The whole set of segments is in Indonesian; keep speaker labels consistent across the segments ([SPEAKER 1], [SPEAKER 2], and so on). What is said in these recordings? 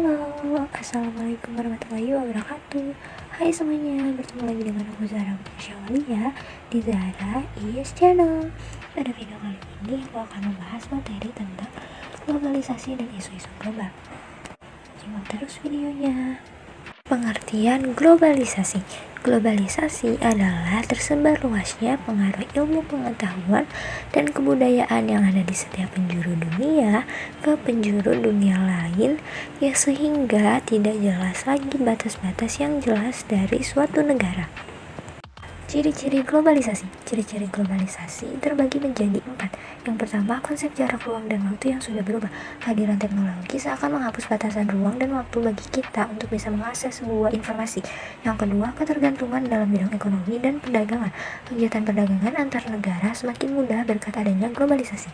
[SPEAKER 1] Halo, assalamualaikum warahmatullahi wabarakatuh. Hai semuanya, bertemu lagi dengan aku Zahra Syawalia di Zahra Is Channel. Pada video kali ini aku akan membahas materi tentang globalisasi dan isu-isu global. Simak terus videonya. Pengertian globalisasi. Globalisasi adalah tersebar luasnya pengaruh ilmu pengetahuan dan kebudayaan yang ada di setiap penjuru dunia ke penjuru dunia lain, ya sehingga tidak jelas lagi batas-batas yang jelas dari suatu negara. Ciri-ciri globalisasi. Ciri-ciri globalisasi terbagi menjadi 4. Yang pertama, konsep jarak ruang dan waktu yang sudah berubah. Kehadiran teknologi seakan menghapus batasan ruang dan waktu bagi kita untuk bisa mengakses sebuah informasi. Yang kedua, ketergantungan dalam bidang ekonomi dan perdagangan. Kegiatan perdagangan antar negara semakin mudah berkat adanya globalisasi.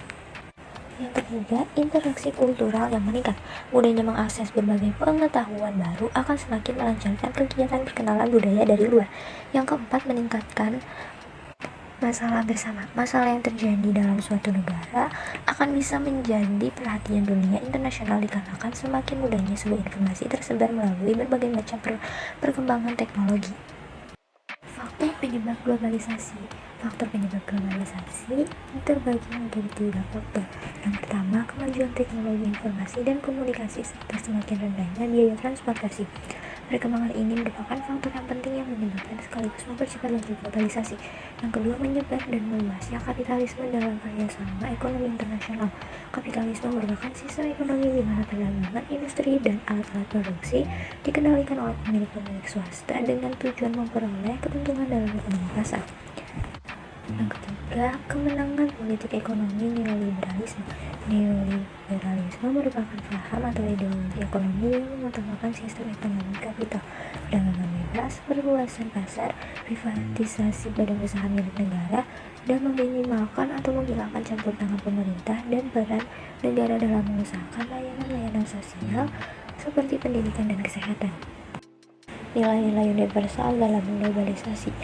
[SPEAKER 1] Yang ketiga, interaksi kultural yang meningkat. Mudahnya mengakses berbagai pengetahuan baru akan semakin melancarkan kegiatan perkenalan budaya dari luar. Yang keempat, meningkatkan masalah bersama. Masalah yang terjadi dalam suatu negara akan bisa menjadi perhatian dunia internasional dikarenakan semakin mudahnya sebuah informasi tersebar melalui berbagai macam perkembangan teknologi. Faktor penyebab globalisasi. Faktor penyebab globalisasi terbagi menjadi 3 faktor. Yang pertama, kemajuan teknologi informasi dan komunikasi serta semakin rendahnya biaya transportasi. Perkembangan ini merupakan faktor yang penting yang menyebabkan sekaligus mempercepat laju globalisasi. Yang kedua, menyebar dan meluasnya kapitalisme dalam kerjasama ekonomi internasional. Kapitalisme merupakan sistem ekonomi di mana perdagangan, industri, dan alat-alat produksi dikendalikan oleh pemilik-pemilik swasta dengan tujuan memperoleh keuntungan dalam ekonomi pasar. Yang ketiga, kemenangan politik ekonomi neoliberalisme. Neoliberalisme merupakan paham atau ideologi ekonomi yang mengutamakan sistem ekonomi kapital, perdagangan bebas, perluasan pasar, privatisasi badan usaha milik negara, dan meminimalkan atau menghilangkan campur tangan pemerintah dan peran negara dalam mengusahakan layanan-layanan sosial seperti pendidikan dan kesehatan. Nilai-nilai universal dalam globalisasi.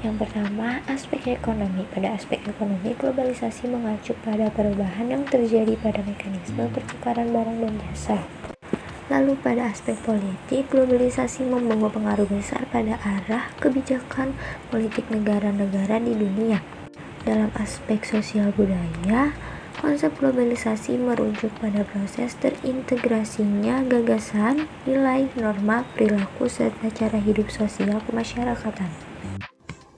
[SPEAKER 1] Yang pertama, aspek ekonomi. Pada aspek ekonomi, globalisasi mengacu pada perubahan yang terjadi pada mekanisme pertukaran barang dan jasa. Lalu pada aspek politik, globalisasi membawa pengaruh besar pada arah kebijakan politik negara-negara di dunia. Dalam aspek sosial budaya, konsep globalisasi merujuk pada proses terintegrasinya gagasan, nilai, norma, perilaku, serta cara hidup sosial kemasyarakatan.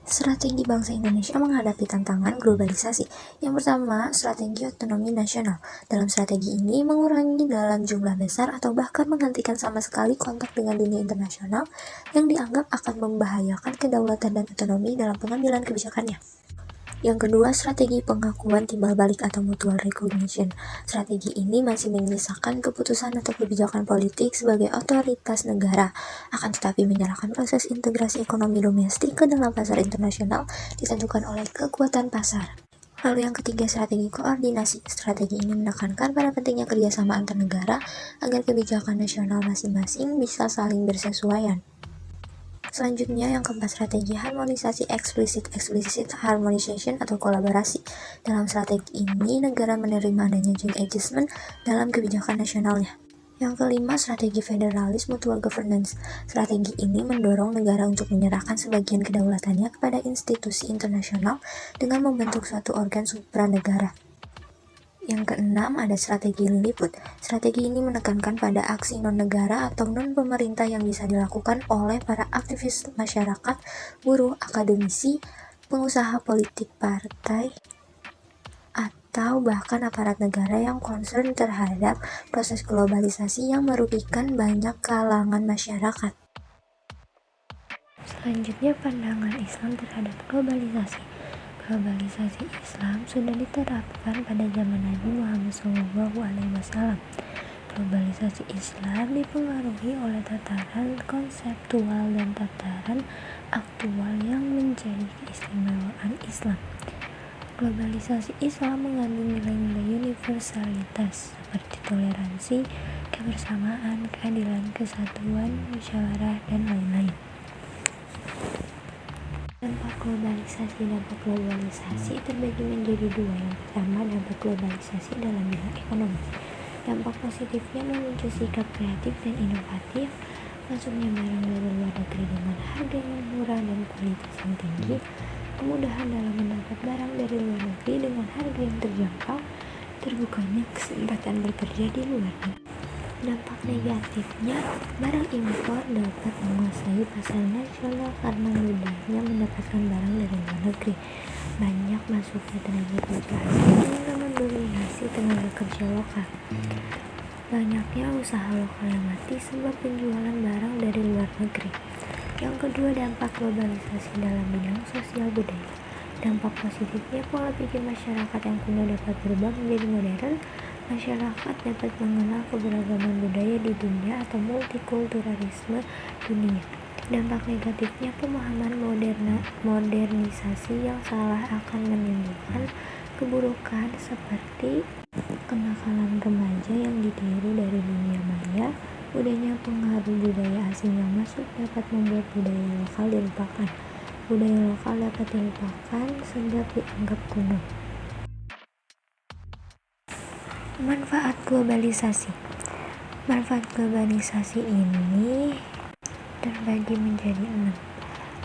[SPEAKER 1] Strategi bangsa Indonesia menghadapi tantangan globalisasi. Yang pertama, strategi otonomi nasional. Dalam strategi ini, mengurangi dalam jumlah besar atau bahkan menghentikan sama sekali kontak dengan dunia internasional yang dianggap akan membahayakan kedaulatan dan otonomi dalam pengambilan kebijakannya. Yang kedua, strategi pengakuan timbal balik atau mutual recognition. Strategi ini masih menyisakan keputusan atau kebijakan politik sebagai otoritas negara, akan tetapi menyerahkan proses integrasi ekonomi domestik ke dalam pasar internasional ditentukan oleh kekuatan pasar. Lalu yang ketiga, strategi koordinasi. Strategi ini menekankan pada pentingnya kerjasama antar negara agar kebijakan nasional masing-masing bisa saling bersesuaian. Selanjutnya, yang keempat, strategi harmonisasi explicit harmonization atau kolaborasi. Dalam strategi ini, negara menerima adanya joint adjustment dalam kebijakan nasionalnya. Yang kelima, strategi federalis mutual governance. Strategi ini mendorong negara untuk menyerahkan sebagian kedaulatannya kepada institusi internasional dengan membentuk suatu organ supranegara. Yang keenam, ada strategi Lilliput. Strategi ini menekankan pada aksi non-negara atau non-pemerintah yang bisa dilakukan oleh para aktivis masyarakat, buruh, akademisi, pengusaha politik, partai, atau bahkan aparat negara yang concern terhadap proses globalisasi yang merugikan banyak kalangan masyarakat. Selanjutnya, pandangan Islam terhadap globalisasi. Globalisasi Islam sudah diterapkan pada zaman Nabi Muhammad SAW. Globalisasi Islam dipengaruhi oleh tataran konseptual dan tataran aktual yang menjadi keistimewaan Islam. Globalisasi Islam mengandung nilai-nilai universalitas seperti toleransi, kebersamaan, keadilan, kesatuan, musyawarah, dan lain-lain. Dampak globalisasi terbagi menjadi 2. Yang pertama, dampak globalisasi dalam bidang ekonomi. Dampak positifnya memicu sikap kreatif dan inovatif, masuknya barang dari luar negeri dengan harga yang murah dan kualitas yang tinggi, kemudahan dalam mendapat barang dari luar negeri dengan harga yang terjangkau, terbukanya kesempatan bekerja di luar negeri. Dampak negatifnya, barang impor dapat menguasai pasar nasional karena mudahnya mendapatkan barang dari luar negeri. Banyak masuknya tenaga kerja asing hingga mendominasi tenaga kerja lokal. Banyaknya usaha lokal yang mati sebab penjualan barang dari luar negeri. Yang kedua, dampak globalisasi dalam bidang sosial budaya. Dampak positifnya, pola pikir masyarakat yang kuno dapat berubah menjadi modern. Masyarakat dapat mengenal keberagaman budaya di dunia atau multikulturalisme dunia. Dampak negatifnya, pemahaman modernisasi yang salah akan menimbulkan keburukan seperti kenakalan remaja yang ditiru dari dunia maya. Mudahnya pengaruh budaya asing yang masuk dapat membuat budaya lokal dilupakan. Budaya lokal dapat dilupakan sebab dianggap kuno. Manfaat globalisasi. Manfaat globalisasi ini terbagi menjadi 6.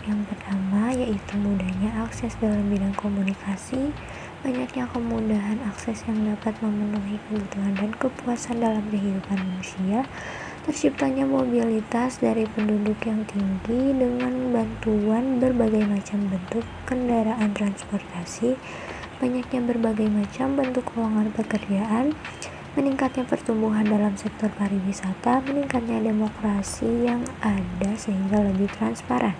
[SPEAKER 1] Yang pertama yaitu mudahnya akses dalam bidang komunikasi. Banyaknya kemudahan akses yang dapat memenuhi kebutuhan dan kepuasan dalam kehidupan manusia. Terciptanya mobilitas dari penduduk yang tinggi dengan bantuan berbagai macam bentuk kendaraan transportasi. Banyaknya berbagai macam bentuk lowongan pekerjaan, meningkatnya pertumbuhan dalam sektor pariwisata, meningkatnya demokrasi yang ada sehingga lebih transparan.